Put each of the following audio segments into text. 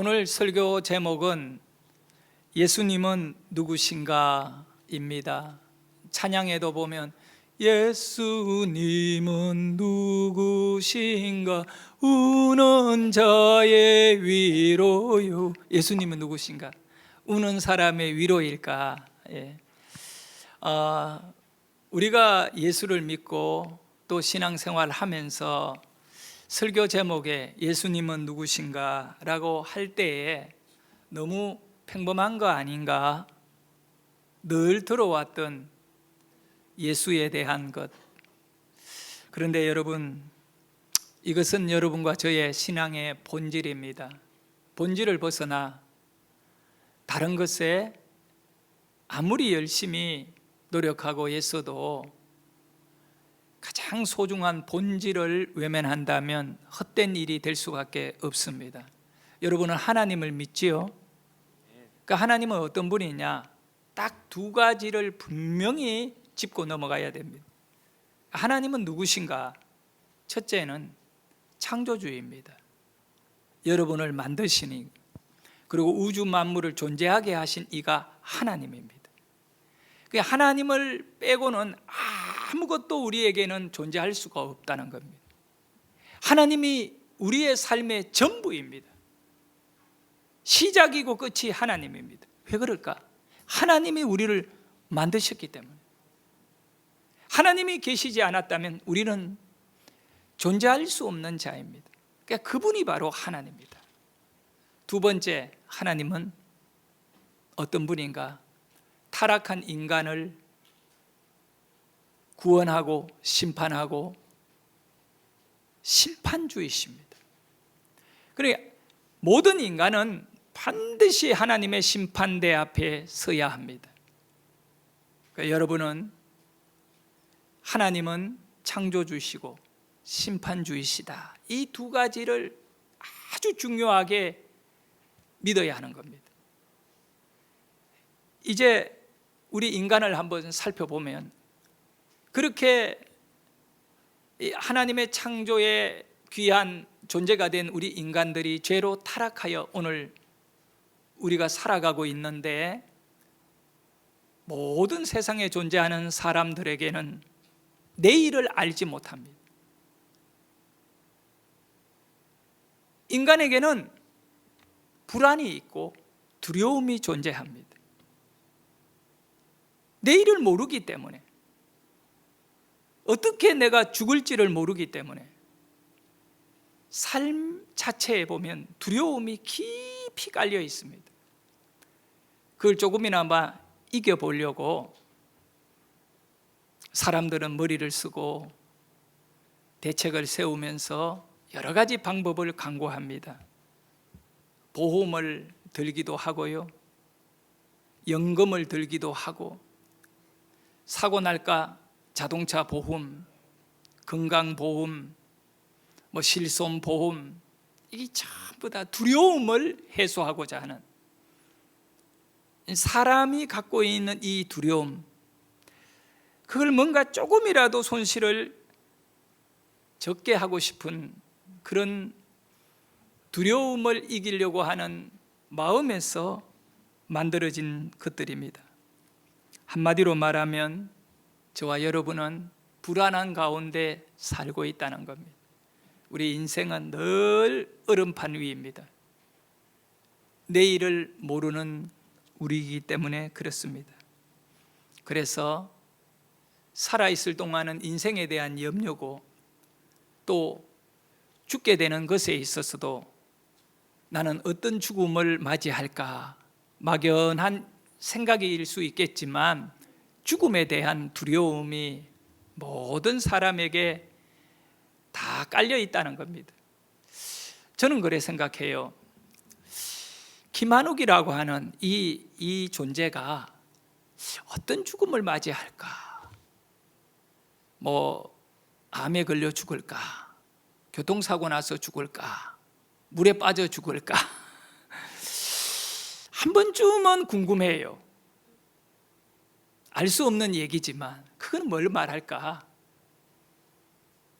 오늘 설교 제목은 예수님은 누구신가 입니다. 찬양에도 보면 예수님은 누구신가 우는 자의 위로요. 예수님은 누구신가? 우는 사람의 위로일까? 우리가 예수를 믿고 또 신앙생활 하면서 설교 제목에 예수님은 누구신가 라고 할 때에 너무 평범한 거 아닌가? 늘 들어왔던 예수에 대한 것. 그런데 여러분, 이것은 여러분과 저의 신앙의 본질입니다. 본질을 벗어나 다른 것에 아무리 열심히 노력하고 애써도 가장 소중한 본질을 외면한다면 헛된 일이 될 수밖에 없습니다. 여러분은 하나님을 믿지요? 그러니까 하나님은 어떤 분이냐? 딱 두 가지를 분명히 짚고 넘어가야 됩니다. 하나님은 누구신가? 첫째는 창조주입니다. 여러분을 만드시니, 그리고 우주 만물을 존재하게 하신 이가 하나님입니다. 하나님을 빼고는 아무것도 우리에게는 존재할 수가 없다는 겁니다. 하나님이 우리의 삶의 전부입니다. 시작이고 끝이 하나님입니다. 왜 그럴까? 하나님이 우리를 만드셨기 때문에. 하나님이 계시지 않았다면 우리는 존재할 수 없는 자입니다. 그러니까 그분이 바로 하나님입니다. 두 번째, 하나님은 어떤 분인가? 타락한 인간을 구원하고 심판하고 심판주이십니다. 그러니까 모든 인간은 반드시 하나님의 심판대 앞에 서야 합니다. 그러니까 여러분은 하나님은 창조주시고 심판주이시다, 이 두 가지를 아주 중요하게 믿어야 하는 겁니다. 이제 우리 인간을 한번 살펴보면 그렇게 하나님의 창조의 귀한 존재가 된 우리 인간들이 죄로 타락하여 오늘 우리가 살아가고 있는데, 모든 세상에 존재하는 사람들에게는 내일을 알지 못합니다. 인간에게는 불안이 있고 두려움이 존재합니다. 내일을 모르기 때문에, 어떻게 내가 죽을지를 모르기 때문에 삶 자체에 보면 두려움이 깊이 깔려 있습니다. 그걸 조금이나마 이겨보려고 사람들은 머리를 쓰고 대책을 세우면서 여러 가지 방법을 강구합니다. 보험을 들기도 하고요, 연금을 들기도 하고, 사고 날까 자동차 보험, 건강보험, 실손보험, 이게 전부 다 두려움을 해소하고자 하는, 사람이 갖고 있는 이 두려움, 그걸 뭔가 조금이라도 손실을 적게 하고 싶은 그런 두려움을 이기려고 하는 마음에서 만들어진 것들입니다. 한마디로 말하면 저와 여러분은 불안한 가운데 살고 있다는 겁니다. 우리 인생은 늘 얼음판 위입니다. 내일을 모르는 우리이기 때문에 그렇습니다. 그래서 살아있을 동안은 인생에 대한 염려고, 또 죽게 되는 것에 있어서도 나는 어떤 죽음을 맞이할까, 막연한 생각일 수 있겠지만 죽음에 대한 두려움이 모든 사람에게 다 깔려 있다는 겁니다. 저는 그래 생각해요. 김한욱이라고 하는 이 존재가 어떤 죽음을 맞이할까? 암에 걸려 죽을까? 교통사고 나서 죽을까? 물에 빠져 죽을까? 한 번쯤은 궁금해요. 알 수 없는 얘기지만 그건 뭘 말할까?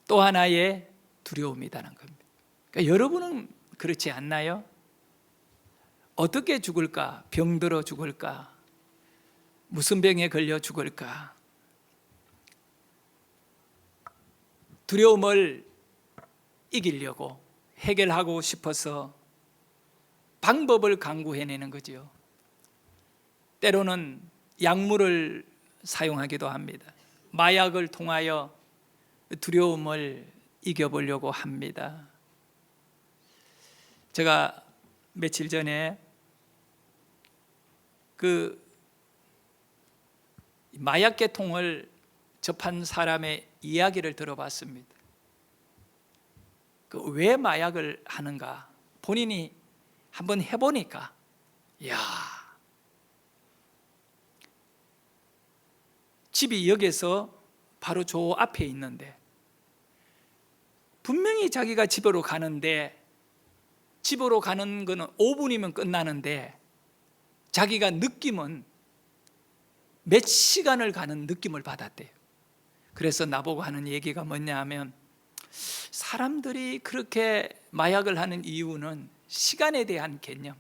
또 하나의 두려움이라는 겁니다. 그러니까 여러분은 그렇지 않나요? 어떻게 죽을까? 병들어 죽을까? 무슨 병에 걸려 죽을까? 두려움을 이기려고 해결하고 싶어서 방법을 강구해내는 거죠. 때로는 약물을 사용하기도 합니다. 마약을 통하여 두려움을 이겨보려고 합니다. 제가 며칠 전에 그 마약 계통을 접한 사람의 이야기를 들어봤습니다. 왜 마약을 하는가? 본인이 한번 해보니까, 이야, 집이 역에서 바로 저 앞에 있는데 분명히 자기가 집으로 가는데, 집으로 가는 거는 5분이면 끝나는데 자기가 느낌은 몇 시간을 가는 느낌을 받았대요. 그래서 나보고 하는 얘기가 뭐냐 하면, 사람들이 그렇게 마약을 하는 이유는 시간에 대한 개념,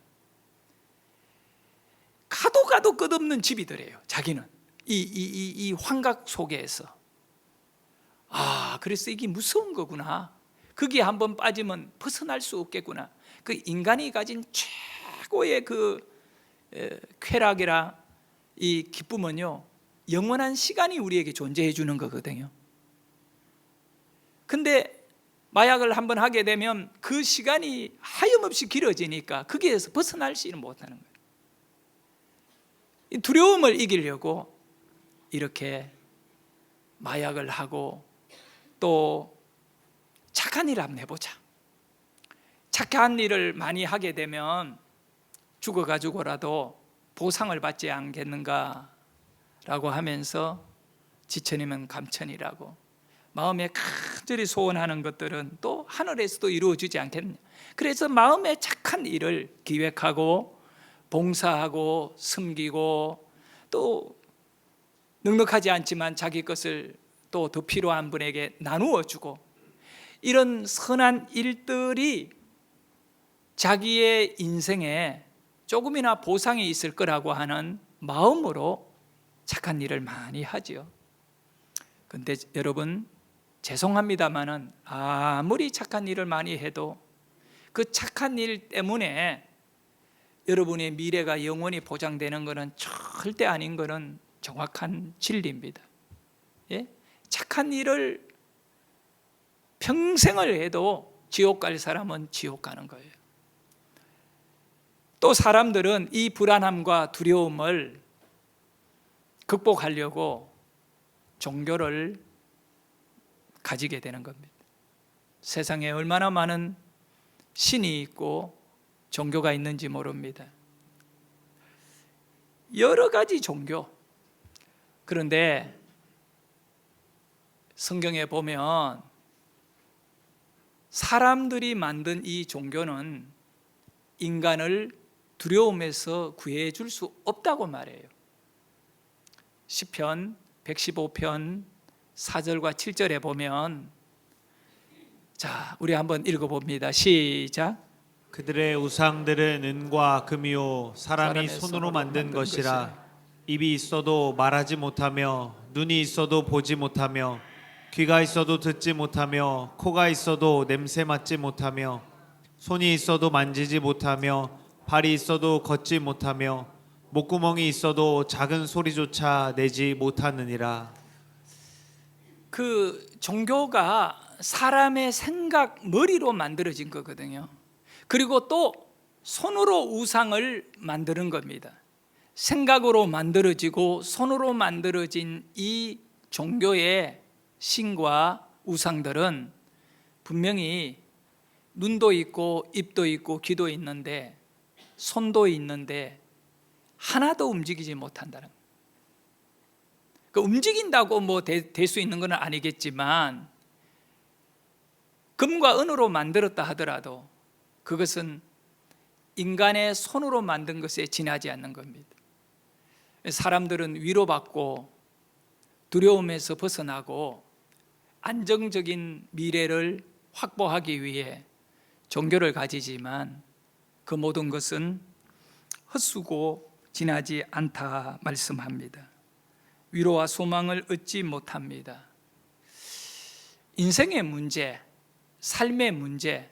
가도 끝없는 집이더래요. 자기는 이 환각 속에서, 그래서 이게 무서운 거구나, 거기에 한번 빠지면 벗어날 수 없겠구나. 그 인간이 가진 최고의 그 쾌락이라 이 기쁨은요, 영원한 시간이 우리에게 존재해 주는 거거든요. 근데 마약을 한번 하게 되면 그 시간이 하염없이 길어지니까 거기에서 벗어나지는 못하는 거예요. 이 두려움을 이기려고 이렇게 마약을 하고, 또 착한 일 한번 해보자. 착한 일을 많이 하게 되면 죽어가지고라도 보상을 받지 않겠는가 라고 하면서 지천이면 감천이라고, 마음에 간절히 소원하는 것들은 또 하늘에서도 이루어지지 않겠느냐. 그래서 마음에 착한 일을 기획하고 봉사하고 섬기고, 또 넉넉하지 않지만 자기 것을 또 더 필요한 분에게 나누어 주고, 이런 선한 일들이 자기의 인생에 조금이나 보상이 있을 거라고 하는 마음으로 착한 일을 많이 하죠. 근데 여러분, 죄송합니다마는 아무리 착한 일을 많이 해도 그 착한 일 때문에 여러분의 미래가 영원히 보장되는 것은 절대 아닌 것은 정확한 진리입니다. 예? 착한 일을 평생을 해도 지옥 갈 사람은 지옥 가는 거예요. 또 사람들은 이 불안함과 두려움을 극복하려고 종교를 가지게 되는 겁니다. 세상에 얼마나 많은 신이 있고 종교가 있는지 모릅니다. 여러 가지 종교. 그런데 성경에 보면 사람들이 만든 이 종교는 인간을 두려움에서 구해 줄 수 없다고 말해요. 시편 115편 4절과 7절에 보면, 자, 우리 한번 읽어봅니다. 시작. 그들의 우상들은 은과 금이요 사람이 손으로 만든 것이라. 입이 있어도 말하지 못하며, 눈이 있어도 보지 못하며, 귀가 있어도 듣지 못하며, 코가 있어도 냄새 맡지 못하며, 손이 있어도 만지지 못하며, 발이 있어도 걷지 못하며, 목구멍이 있어도 작은 소리조차 내지 못하느니라. 그 종교가 사람의 생각, 머리로 만들어진 거거든요. 그리고 또 손으로 우상을 만드는 겁니다. 생각으로 만들어지고 손으로 만들어진 이 종교의 신과 우상들은 분명히 눈도 있고 입도 있고 귀도 있는데 손도 있는데 하나도 움직이지 못한다는 거예요. 그 움직인다고 뭐 될 수 있는 건 아니겠지만, 금과 은으로 만들었다 하더라도 그것은 인간의 손으로 만든 것에 지나지 않는 겁니다. 사람들은 위로받고 두려움에서 벗어나고 안정적인 미래를 확보하기 위해 종교를 가지지만, 그 모든 것은 헛수고 지나지 않다 말씀합니다. 위로와 소망을 얻지 못합니다. 인생의 문제, 삶의 문제,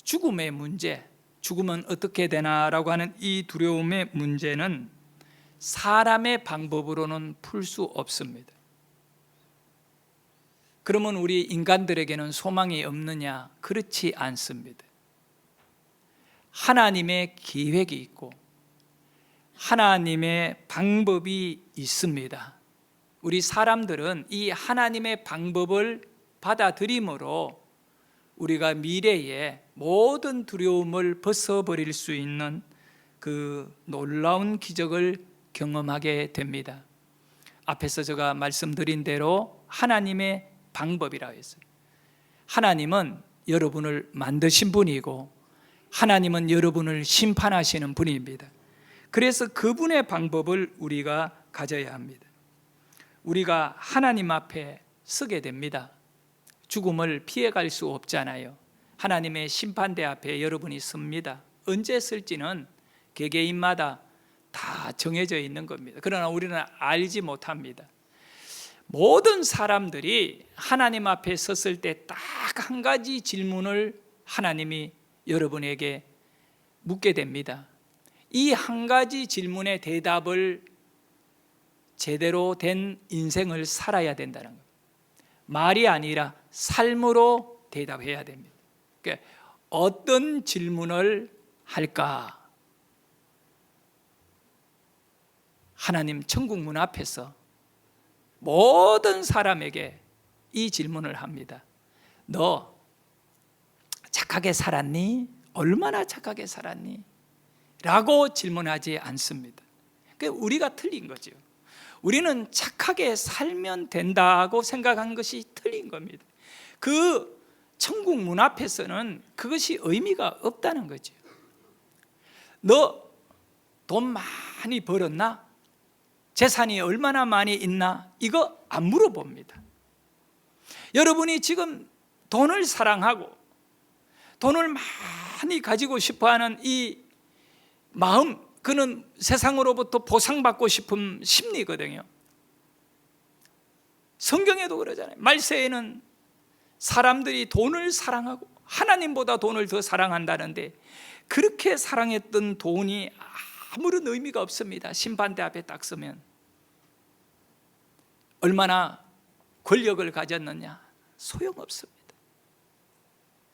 죽음의 문제, 죽으면 어떻게 되나라고 하는 이 두려움의 문제는 사람의 방법으로는 풀 수 없습니다. 그러면 우리 인간들에게는 소망이 없느냐? 그렇지 않습니다. 하나님의 계획이 있고 하나님의 방법이 있습니다. 우리 사람들은 이 하나님의 방법을 받아들임으로 우리가 미래에 모든 두려움을 벗어버릴 수 있는 그 놀라운 기적을 경험하게 됩니다. 앞에서 제가 말씀드린 대로 하나님의 방법이라고 했어요. 하나님은 여러분을 만드신 분이고 하나님은 여러분을 심판하시는 분입니다. 그래서 그분의 방법을 우리가 가져야 합니다. 우리가 하나님 앞에 서게 됩니다. 죽음을 피해갈 수 없잖아요. 하나님의 심판대 앞에 여러분이 섭니다. 언제 설지는 개개인마다 다 정해져 있는 겁니다. 그러나 우리는 알지 못합니다. 모든 사람들이 하나님 앞에 섰을 때 딱 한 가지 질문을 하나님이 여러분에게 묻게 됩니다. 이 한 가지 질문의 대답을 제대로 된 인생을 살아야 된다는 겁니다. 말이 아니라 삶으로 대답해야 됩니다. 그러니까 어떤 질문을 할까? 하나님 천국 문 앞에서 모든 사람에게 이 질문을 합니다. 너 착하게 살았니? 얼마나 착하게 살았니? 라고 질문하지 않습니다. 그러니까 우리가 틀린 거죠. 우리는 착하게 살면 된다고 생각한 것이 틀린 겁니다. 그 천국 문 앞에서는 그것이 의미가 없다는 거죠. 너 돈 많이 벌었나? 재산이 얼마나 많이 있나? 이거 안 물어봅니다. 여러분이 지금 돈을 사랑하고 돈을 많이 가지고 싶어하는 이 마음, 그는 세상으로부터 보상받고 싶은 심리거든요. 성경에도 그러잖아요. 말세에는 사람들이 돈을 사랑하고 하나님보다 돈을 더 사랑한다는데 그렇게 사랑했던 돈이 아무런 의미가 없습니다. 심판대 앞에 딱 서면. 얼마나 권력을 가졌느냐? 소용없습니다.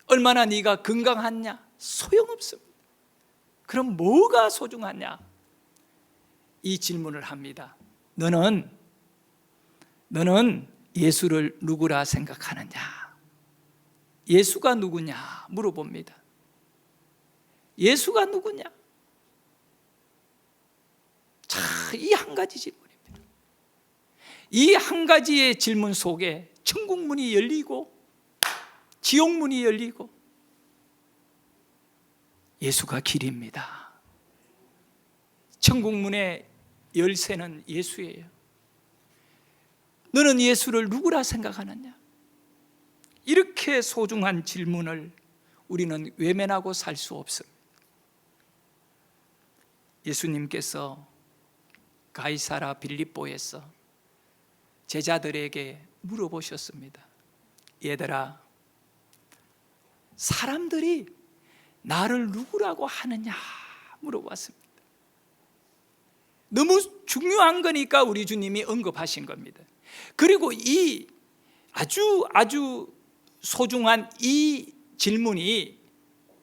얼마나 네가 건강하냐? 소용없습니다. 그럼 뭐가 소중하냐? 이 질문을 합니다. 너는 예수를 누구라 생각하느냐? 예수가 누구냐? 물어봅니다. 예수가 누구냐? 자, 이 한 가지 질문입니다. 이 한 가지의 질문 속에 천국 문이 열리고 지옥 문이 열리고 예수가 길입니다. 천국 문의 열쇠는 예수예요. 너는 예수를 누구라 생각하느냐? 이렇게 소중한 질문을 우리는 외면하고 살 수 없습니다. 예수님께서 가이사라 빌립보에서 제자들에게 물어보셨습니다. 얘들아, 사람들이 나를 누구라고 하느냐 물어봤습니다. 너무 중요한 거니까 우리 주님이 언급하신 겁니다. 그리고 이 아주 소중한 이 질문이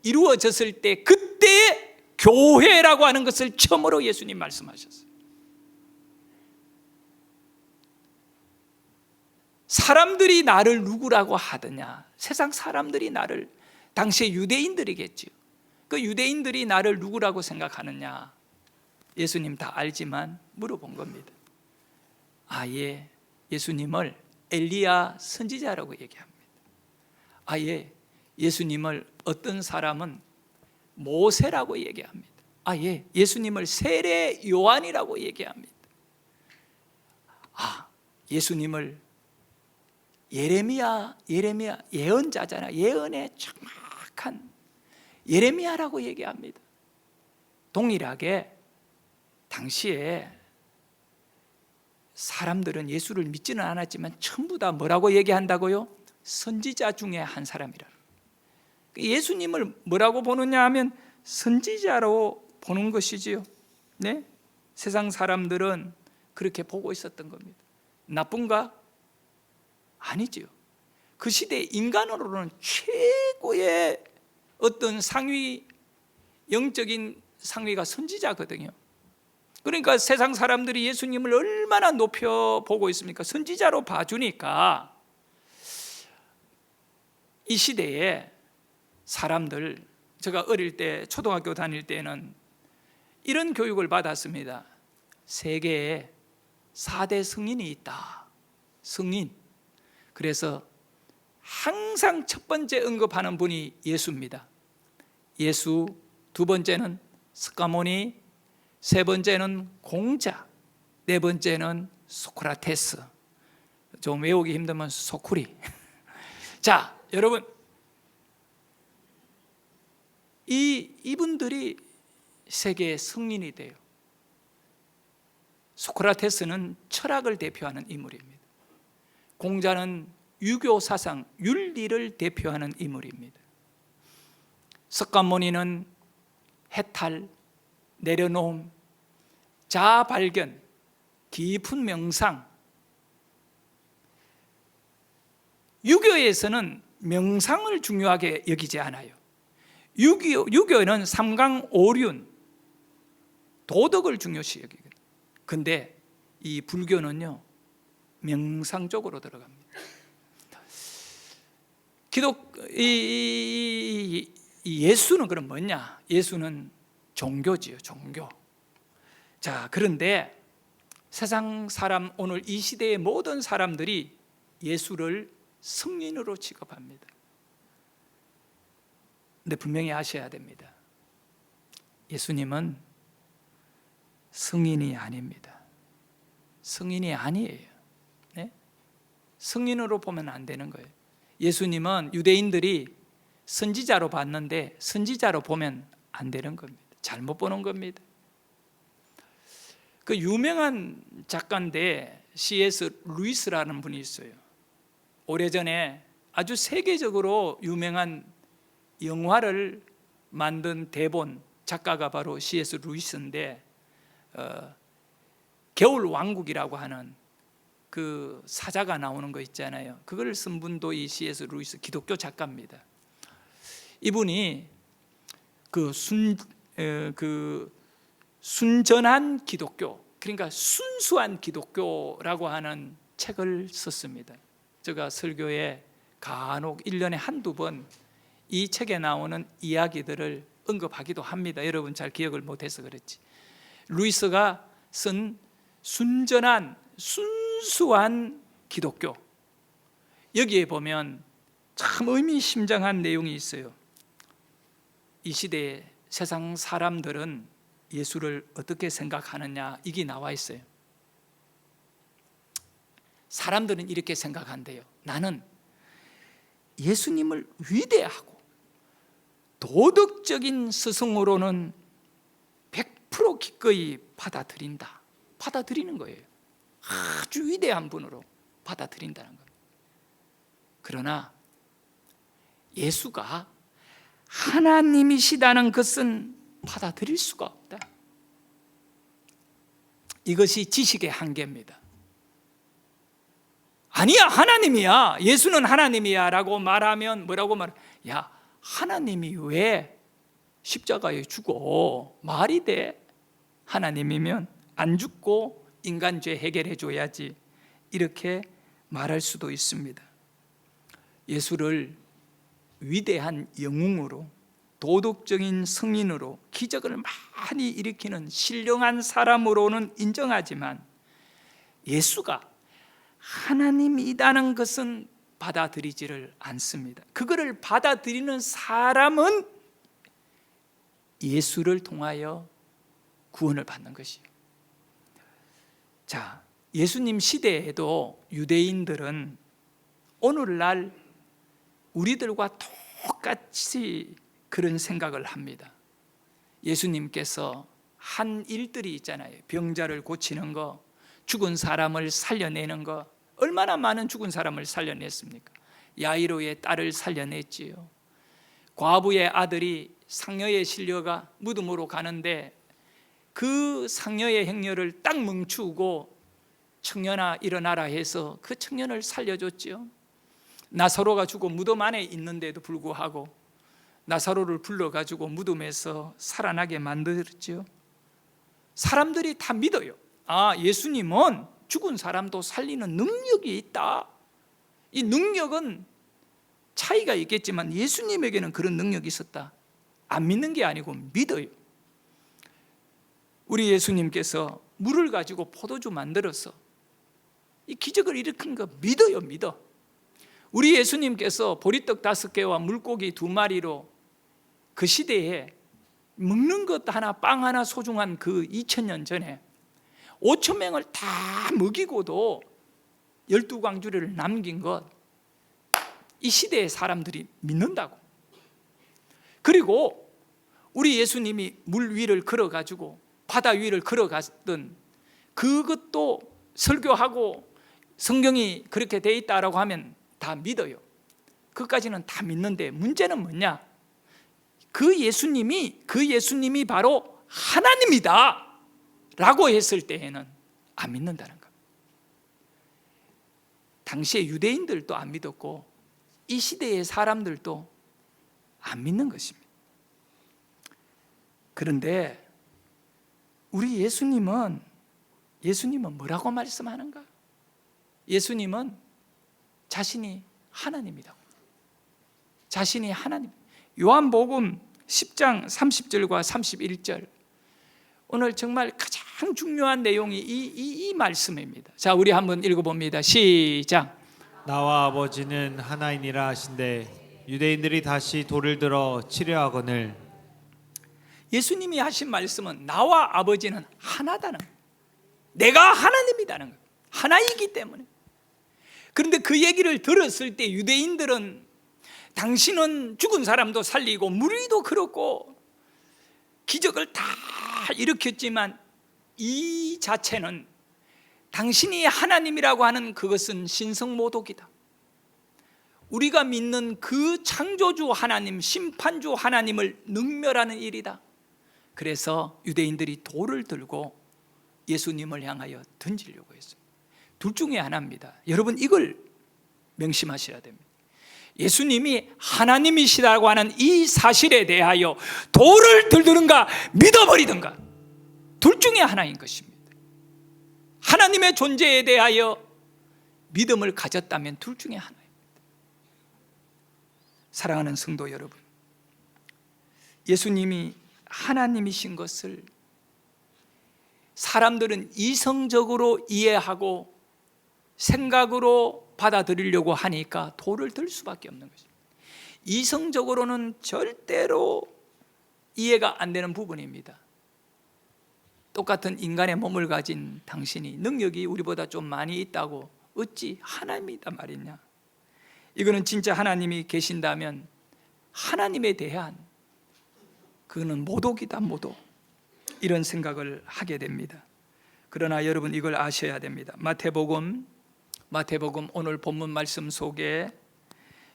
이루어졌을 때 그때 교회라고 하는 것을 처음으로 예수님 말씀하셨어요. 사람들이 나를 누구라고 하느냐? 세상 사람들이 나를, 당시에 유대인들이겠죠. 그 유대인들이 나를 누구라고 생각하느냐? 예수님 다 알지만 물어본 겁니다. 아예 예수님을 엘리야 선지자라고 얘기합니다. 아예 예수님을 어떤 사람은 모세라고 얘기합니다. 아예 예수님을 세례 요한이라고 얘기합니다. 예수님을 예레미야 예언자잖아. 예언의 정확한 예레미야라고 얘기합니다. 동일하게 당시에 사람들은 예수를 믿지는 않았지만 전부 다 뭐라고 얘기한다고요? 선지자 중에 한 사람이라. 예수님을 뭐라고 보느냐 하면 선지자로 보는 것이지요. 네? 세상 사람들은 그렇게 보고 있었던 겁니다. 나쁜가? 아니지요. 그 시대 인간으로는 최고의 어떤 상위, 영적인 상위가 선지자거든요. 그러니까 세상 사람들이 예수님을 얼마나 높여 보고 있습니까? 선지자로 봐주니까 이 시대에 사람들, 제가 어릴 때 초등학교 다닐 때는 이런 교육을 받았습니다. 세계에 4대 성인이 있다. 성인. 그래서 항상 첫 번째 언급하는 분이 예수입니다. 예수, 두 번째는 스가모니, 세 번째는 공자, 네 번째는 소크라테스. 좀 외우기 힘들면 소쿠리. 자, 여러분, 이분들이 세계의 성인이 돼요. 소크라테스는 철학을 대표하는 인물입니다. 공자는 유교 사상, 윤리를 대표하는 인물입니다. 석가모니는 해탈, 내려놓음, 자아 발견, 깊은 명상. 유교에서는 명상을 중요하게 여기지 않아요. 유교는 삼강오륜, 도덕을 중요시 여기거든요. 근데 이 불교는요, 명상 쪽으로 들어갑니다. 예수는 그럼 뭐냐? 예수는 종교지요, 종교. 자, 그런데 세상 사람, 오늘 이 시대의 모든 사람들이 예수를 성인으로 취급합니다. 근데 분명히 아셔야 됩니다. 예수님은 성인이 아닙니다. 성인이 아니에요. 네? 성인으로 보면 안 되는 거예요. 예수님은 유대인들이 선지자로 봤는데 선지자로 보면 안 되는 겁니다. 잘못 보는 겁니다. 그 유명한 작가인데 C.S. 루이스라는 분이 있어요. 오래전에 아주 세계적으로 유명한 영화를 만든 대본 작가가 바로 C.S. 루이스인데 겨울왕국이라고 하는 그 사자가 나오는 거 있잖아요. 그걸 쓴 분도 이 C.S. 루이스, 기독교 작가입니다. 이분이 순전한 기독교, 그러니까 순수한 기독교라고 하는 책을 썼습니다. 제가 설교에 간혹 1년에 한두 번 이 책에 나오는 이야기들을 언급하기도 합니다. 여러분 잘 기억을 못해서 그렇지. 루이스가 쓴 순전한 순수한 기독교, 여기에 보면 참 의미심장한 내용이 있어요. 이 시대의 세상 사람들은 예수를 어떻게 생각하느냐, 이게 나와 있어요. 사람들은 이렇게 생각한대요. 나는 예수님을 위대하고 도덕적인 스승으로는 100% 기꺼이 받아들인다. 받아들이는 거예요. 아주 위대한 분으로 받아들인다는 겁니다. 그러나 예수가 하나님이시다는 것은 받아들일 수가 없다. 이것이 지식의 한계입니다. 아니야, 하나님이야, 예수는 하나님이야 라고 말하면 뭐라고 말해? 야, 하나님이 왜 십자가에 죽어? 말이 돼? 하나님이면 안 죽고 인간 죄 해결해 줘야지, 이렇게 말할 수도 있습니다. 예수를 위대한 영웅으로, 도덕적인 성인으로, 기적을 많이 일으키는 신령한 사람으로는 인정하지만 예수가 하나님이라는 것은 받아들이지를 않습니다. 그거를 받아들이는 사람은 예수를 통하여 구원을 받는 것이에요. 자, 예수님 시대에도 유대인들은 오늘날 우리들과 똑같이 그런 생각을 합니다. 예수님께서 한 일들이 있잖아요. 병자를 고치는 거, 죽은 사람을 살려내는 거. 얼마나 많은 죽은 사람을 살려냈습니까? 야이로의 딸을 살려냈지요. 과부의 아들이 상녀에 실려가 무덤으로 가는데 그 상녀의 행렬을 딱 멈추고 청년아 일어나라 해서 그 청년을 살려줬지요. 나사로가 죽고 무덤 안에 있는데도 불구하고 나사로를 불러가지고 무덤에서 살아나게 만들었지요. 사람들이 다 믿어요. 아, 예수님은 죽은 사람도 살리는 능력이 있다. 이 능력은 차이가 있겠지만 예수님에게는 그런 능력이 있었다. 안 믿는 게 아니고 믿어요. 우리 예수님께서 물을 가지고 포도주 만들어서 이 기적을 일으킨 거 믿어요, 믿어. 우리 예수님께서 보리떡 5개와 물고기 2마리로 그 시대에 먹는 것 하나, 빵 하나 소중한 그 2000년 전에 5,000명을 다 먹이고도 12광주리를 남긴 것, 이 시대의 사람들이 믿는다고. 그리고 우리 예수님이 물 위를 걸어가지고 바다 위를 걸어갔던 그것도 설교하고 성경이 그렇게 돼 있다라고 하면 다 믿어요. 그것까지는 다 믿는데 문제는 뭐냐? 그 예수님이 바로 하나님이다 라고 했을 때에는 안 믿는다는 것. 당시에 유대인들도 안 믿었고 이 시대의 사람들도 안 믿는 것입니다. 그런데 우리 예수님은 뭐라고 말씀하는가? 예수님은 자신이 하나님이다. 자신이 하나님. 요한복음 10장 30절과 31절. 오늘 정말 가장 중요한 내용이 이 말씀입니다. 자, 우리 한번 읽어봅니다. 시작. 나와 아버지는 하나이니라 하신대 유대인들이 다시 돌을 들어 치려하거늘. 예수님이 하신 말씀은 나와 아버지는 하나다는 거예요. 내가 하나님이다는 거예요. 하나이기 때문에. 그런데 그 얘기를 들었을 때 유대인들은 당신은 죽은 사람도 살리고 무리도 그렇고 기적을 다 일으켰지만 이 자체는 당신이 하나님이라고 하는 그것은 신성모독이다. 우리가 믿는 그 창조주 하나님, 심판주 하나님을 능멸하는 일이다. 그래서 유대인들이 돌을 들고 예수님을 향하여 던지려고 했습니다. 둘 중에 하나입니다. 여러분 이걸 명심하셔야 됩니다. 예수님이 하나님이시라고 하는 이 사실에 대하여 돌을 들든가 믿어버리든가 둘 중에 하나인 것입니다. 하나님의 존재에 대하여 믿음을 가졌다면 둘 중에 하나입니다. 사랑하는 성도 여러분, 예수님이 하나님이신 것을 사람들은 이성적으로 이해하고 생각으로 받아들이려고 하니까 돌을 들 수밖에 없는 것입니다. 이성적으로는 절대로 이해가 안 되는 부분입니다. 똑같은 인간의 몸을 가진 당신이 능력이 우리보다 좀 많이 있다고 어찌 하나님이다 말이냐. 이거는 진짜 하나님이 계신다면 하나님에 대한 그거는 모독이다, 모독. 이런 생각을 하게 됩니다. 그러나 여러분 이걸 아셔야 됩니다. 마태복음 오늘 본문 말씀 속에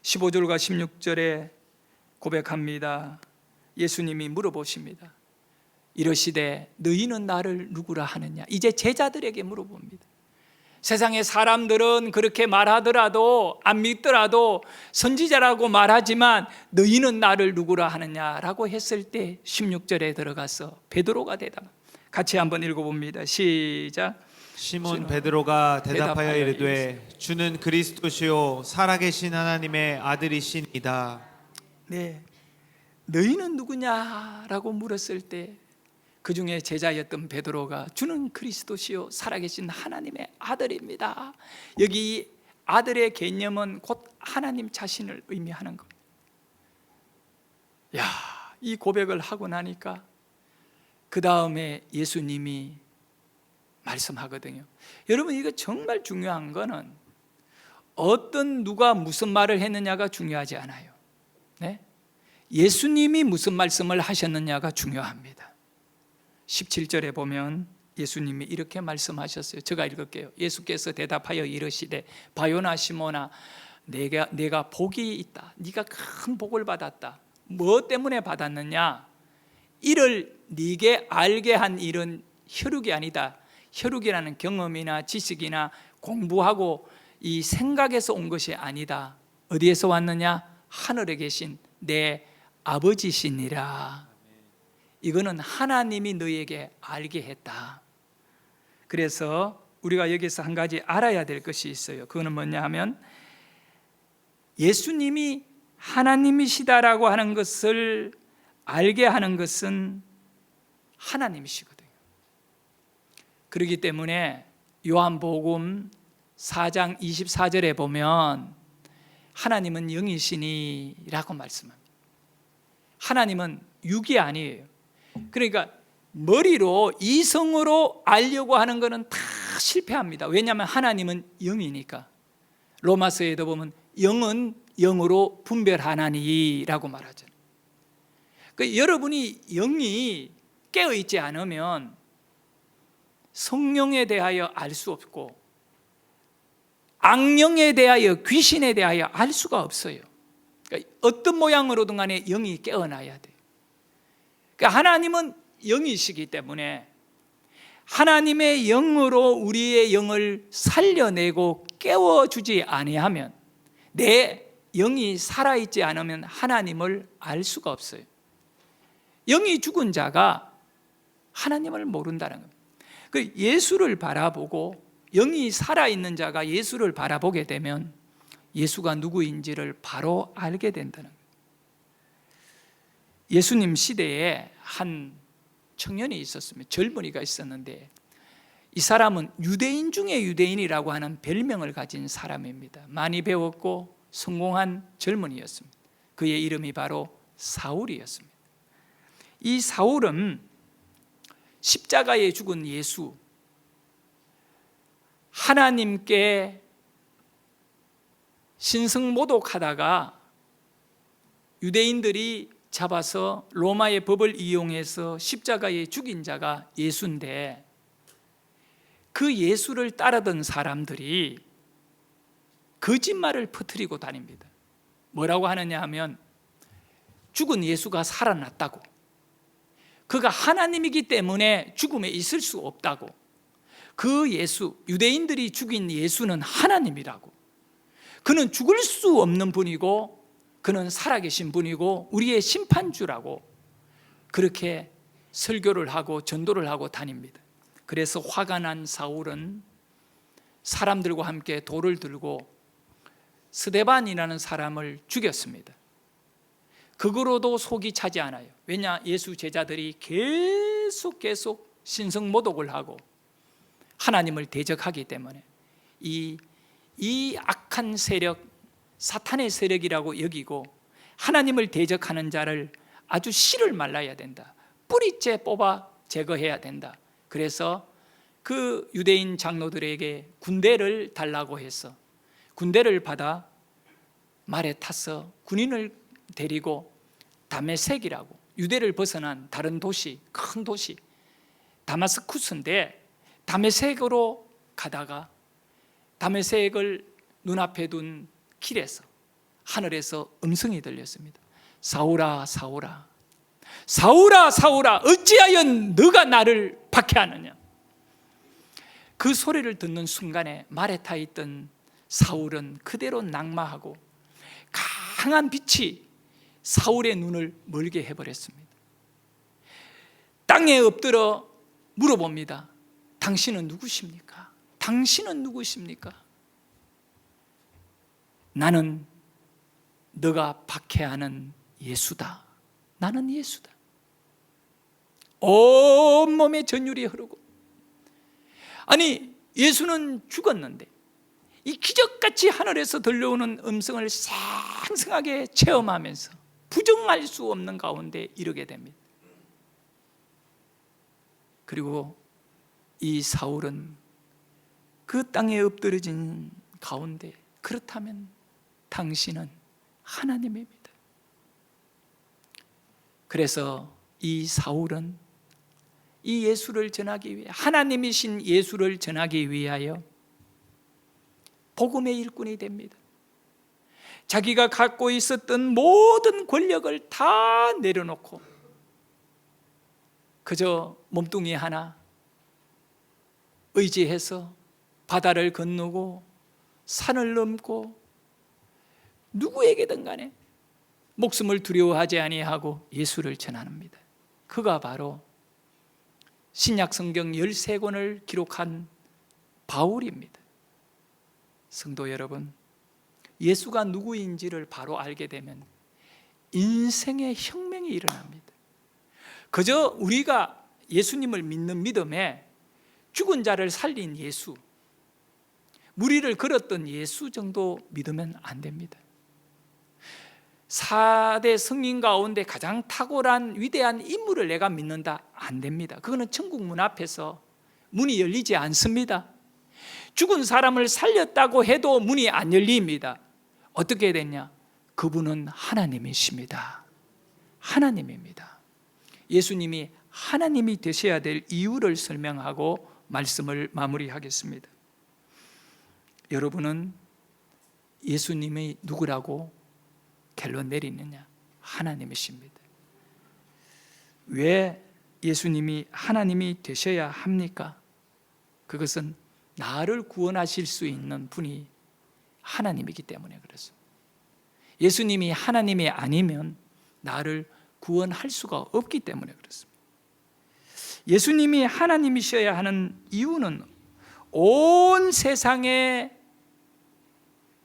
15절과 16절에 고백합니다. 예수님이 물어보십니다. 이러시되 너희는 나를 누구라 하느냐. 이제 제자들에게 물어봅니다. 세상의 사람들은 그렇게 말하더라도 안 믿더라도 선지자라고 말하지만 너희는 나를 누구라 하느냐라고 했을 때 16절에 들어가서 베드로가 대답합니다. 같이 한번 읽어봅니다. 시작. 시몬 베드로가 대답하여 이르되 주는 그리스도시요 살아계신 하나님의 아들이시니이다. 네, 너희는 누구냐라고 물었을 때 그 중에 제자였던 베드로가 주는 그리스도시요 살아계신 하나님의 아들입니다. 여기 아들의 개념은 곧 하나님 자신을 의미하는 겁니다. 야, 이 고백을 하고 나니까 그 다음에 예수님이 말씀하거든요. 여러분 이거 정말 중요한 거는 어떤 누가 무슨 말을 했느냐가 중요하지 않아요. 네? 예수님이 무슨 말씀을 하셨느냐가 중요합니다. 17절에 보면 예수님이 이렇게 말씀하셨어요. 제가 읽을게요. 예수께서 대답하여 이르시되 바요나 시몬아 내가 복이 있다. 네가 큰 복을 받았다. 뭐 때문에 받았느냐? 이를 네게 알게 한 일은 혈육이 아니다. 혈육이라는 경험이나 지식이나 공부하고 이 생각에서 온 것이 아니다. 어디에서 왔느냐? 하늘에 계신 내 아버지시니라. 이거는 하나님이 너에게 알게 했다. 그래서 우리가 여기서 한 가지 알아야 될 것이 있어요. 그거는 뭐냐 하면 예수님이 하나님이시다라고 하는 것을 알게 하는 것은 하나님이시거든요. 그렇기 때문에 요한복음 4장 24절에 보면 하나님은 영이시니라고 말씀합니다. 하나님은 육이 아니에요. 그러니까 머리로 이성으로 알려고 하는 것은 다 실패합니다. 왜냐하면 하나님은 영이니까. 로마서에도 보면 영은 영으로 분별하나니라고 말하잖아요. 그러니까 여러분이 영이 깨어있지 않으면 성령에 대하여 알 수 없고 악령에 대하여 귀신에 대하여 알 수가 없어요. 그러니까 어떤 모양으로든 간에 영이 깨어나야 돼요. 그러니까 하나님은 영이시기 때문에 하나님의 영으로 우리의 영을 살려내고 깨워주지 아니하면, 내 영이 살아있지 않으면 하나님을 알 수가 없어요. 영이 죽은 자가 하나님을 모른다는 겁니다. 그 예수를 바라보고 영이 살아있는 자가 예수를 바라보게 되면 예수가 누구인지를 바로 알게 된다는 거예요. 예수님 시대에 한 청년이 있었습니다. 젊은이가 있었는데 이 사람은 유대인 중에 유대인이라고 하는 별명을 가진 사람입니다. 많이 배웠고 성공한 젊은이였습니다. 그의 이름이 바로 사울이었습니다. 이 사울은 십자가에 죽은 예수, 하나님께 신성모독하다가 유대인들이 잡아서 로마의 법을 이용해서 십자가에 죽인 자가 예수인데, 그 예수를 따르던 사람들이 거짓말을 퍼뜨리고 다닙니다. 뭐라고 하느냐 하면 죽은 예수가 살아났다고, 그가 하나님이기 때문에 죽음에 있을 수 없다고, 그 예수, 유대인들이 죽인 예수는 하나님이라고, 그는 죽을 수 없는 분이고 그는 살아계신 분이고 우리의 심판주라고 그렇게 설교를 하고 전도를 하고 다닙니다. 그래서 화가 난 사울은 사람들과 함께 돌을 들고 스데반이라는 사람을 죽였습니다. 그거로도 속이 차지 않아요. 왜냐? 예수 제자들이 계속 신성모독을 하고 하나님을 대적하기 때문에 이 악한 세력, 사탄의 세력이라고 여기고 하나님을 대적하는 자를 아주 씨를 말라야 된다. 뿌리째 뽑아 제거해야 된다. 그래서 그 유대인 장로들에게 군대를 달라고 해서 군대를 받아 말에 타서 군인을 데리고 다메섹이라고 유대를 벗어난 다른 도시, 큰 도시 다마스쿠스인데 다메섹으로 가다가 다메섹을 눈앞에 둔 길에서 하늘에서 음성이 들렸습니다. 사울아 사울아 사울아 사울아 어찌하여 너가 나를 박해하느냐. 그 소리를 듣는 순간에 말에 타 있던 사울은 그대로 낙마하고 강한 빛이 사울의 눈을 멀게 해버렸습니다. 땅에 엎드려 물어봅니다. 당신은 누구십니까? 당신은 누구십니까? 나는 너가 박해하는 예수다. 나는 예수다. 온몸에 전율이 흐르고, 아니 예수는 죽었는데 이 기적같이 하늘에서 들려오는 음성을 생생하게 체험하면서 부정할 수 없는 가운데 이르게 됩니다. 그리고 이 사울은 그 땅에 엎드려진 가운데, 그렇다면 당신은 하나님입니다. 그래서 이 사울은 이 예수를 전하기 위해, 하나님이신 예수를 전하기 위하여 복음의 일꾼이 됩니다. 자기가 갖고 있었던 모든 권력을 다 내려놓고 그저 몸뚱이 하나 의지해서 바다를 건너고 산을 넘고 누구에게든 간에 목숨을 두려워하지 아니하고 예수를 전합니다. 그가 바로 신약 성경 13권을 기록한 바울입니다. 성도 여러분, 예수가 누구인지를 바로 알게 되면 인생의 혁명이 일어납니다. 그저 우리가 예수님을 믿는 믿음에 죽은 자를 살린 예수, 무리를 걸었던 예수 정도 믿으면 안 됩니다. 4대 성인 가운데 가장 탁월한 위대한 인물을 내가 믿는다, 안 됩니다. 그거는 천국 문 앞에서 문이 열리지 않습니다. 죽은 사람을 살렸다고 해도 문이 안 열립니다. 어떻게 됐냐? 그분은 하나님이십니다. 하나님입니다. 예수님이 하나님이 되셔야 될 이유를 설명하고 말씀을 마무리하겠습니다. 여러분은 예수님이 누구라고 결론 내리느냐? 하나님이십니다. 왜 예수님이 하나님이 되셔야 합니까? 그것은 나를 구원하실 수 있는 분이 하나님이기 때문에 그렇습니다. 예수님이 하나님이 아니면 나를 구원할 수가 없기 때문에 그렇습니다. 예수님이 하나님이셔야 하는 이유는 온 세상의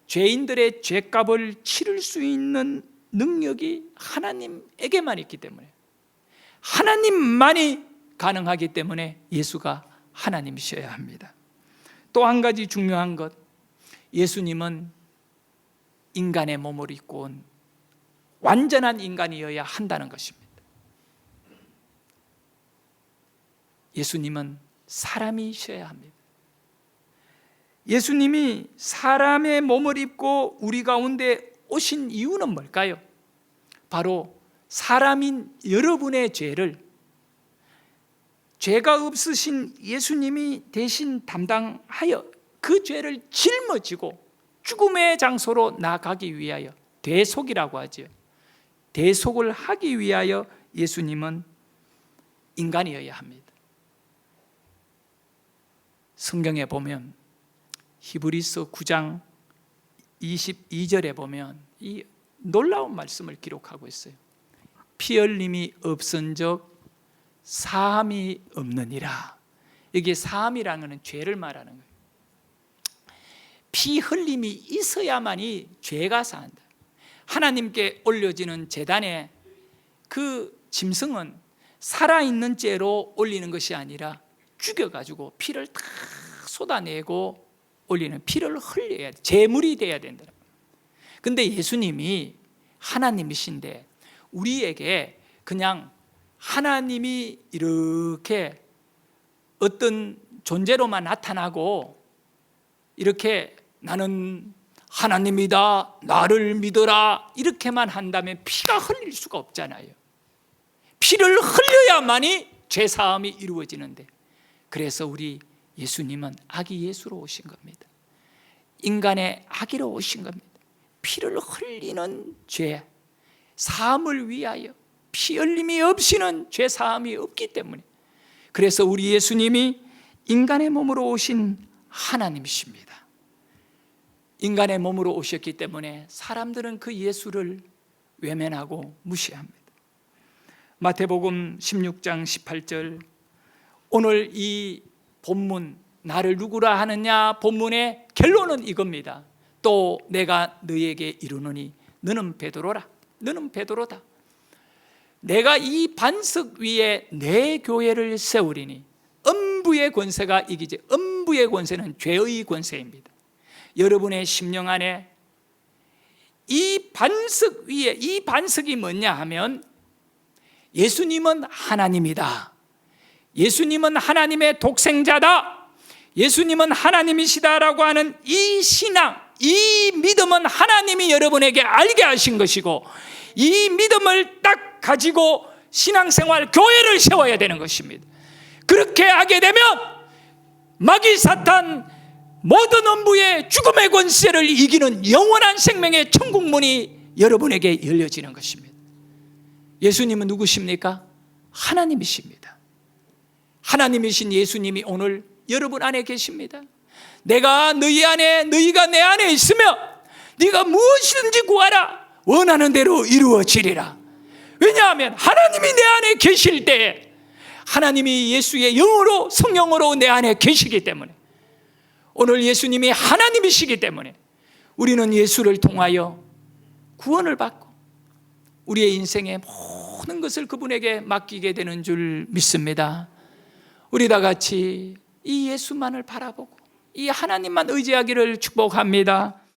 죄인들의 죄값을 치를 수 있는 능력이 하나님에게만 있기 때문에, 하나님만이 가능하기 때문에 예수가 하나님이셔야 합니다. 또 한 가지 중요한 것, 예수님은 인간의 몸을 입고 온 완전한 인간이어야 한다는 것입니다. 예수님은 사람이셔야 합니다. 예수님이 사람의 몸을 입고 우리 가운데 오신 이유는 뭘까요? 바로 사람인 여러분의 죄를 죄가 없으신 예수님이 대신 담당하여 그 죄를 짊어지고 죽음의 장소로 나가기 위하여, 대속이라고 하죠. 대속을 하기 위하여 예수님은 인간이어야 합니다. 성경에 보면 히브리서 9장 22절에 보면 이 놀라운 말씀을 기록하고 있어요. 피 흘림이 없은즉 사함이 없느니라. 이게 사함이라는 것은 죄를 말하는 거예요. 피 흘림이 있어야만이 죄가 사한다. 하나님께 올려지는 제단의 그 짐승은 살아있는 죄로 올리는 것이 아니라 죽여가지고 피를 다 쏟아내고 올리는, 피를 흘려야 돼. 제물이 돼야 된다. 근데 예수님이 하나님이신데 우리에게 그냥 하나님이 이렇게 어떤 존재로만 나타나고 이렇게 나는 하나님이다, 나를 믿어라 이렇게만 한다면 피가 흘릴 수가 없잖아요. 피를 흘려야만이 죄사함이 이루어지는데, 그래서 우리 예수님은 아기 예수로 오신 겁니다. 인간의 아기로 오신 겁니다. 피를 흘리는 죄 사함을 위하여, 피 흘림이 없이는 죄 사함이 없기 때문에, 그래서 우리 예수님이 인간의 몸으로 오신 하나님이십니다. 인간의 몸으로 오셨기 때문에 사람들은 그 예수를 외면하고 무시합니다. 마태복음 16장 18절, 오늘 이 본문 나를 누구라 하느냐 본문의 결론은 이겁니다. 또 내가 너에게 이르노니 너는 베드로라. 너는 베드로다. 내가 이 반석 위에 내 교회를 세우리니. 음부의 권세가 이기지. 음부의 권세는 죄의 권세입니다. 여러분의 심령 안에 이 반석 위에, 이 반석이 뭐냐 하면 예수님은 하나님이다. 예수님은 하나님의 독생자다. 예수님은 하나님이시다라고 하는 이 신앙, 이 믿음은 하나님이 여러분에게 알게 하신 것이고, 이 믿음을 딱 가지고 신앙생활, 교회를 세워야 되는 것입니다. 그렇게 하게 되면 마귀 사탄 모든 음부의 죽음의 권세를 이기는 영원한 생명의 천국문이 여러분에게 열려지는 것입니다. 예수님은 누구십니까? 하나님이십니다. 하나님이신 예수님이 오늘 여러분 안에 계십니다. 내가 너희 안에, 너희가 내 안에 있으며 네가 무엇이든지 구하라 원하는 대로 이루어지리라. 왜냐하면 하나님이 내 안에 계실 때에 하나님이 예수의 영으로, 성령으로 내 안에 계시기 때문에, 오늘 예수님이 하나님이시기 때문에 우리는 예수를 통하여 구원을 받고 우리의 인생의 모든 것을 그분에게 맡기게 되는 줄 믿습니다. 우리 다 같이 이 예수만을 바라보고 이 하나님만 의지하기를 축복합니다.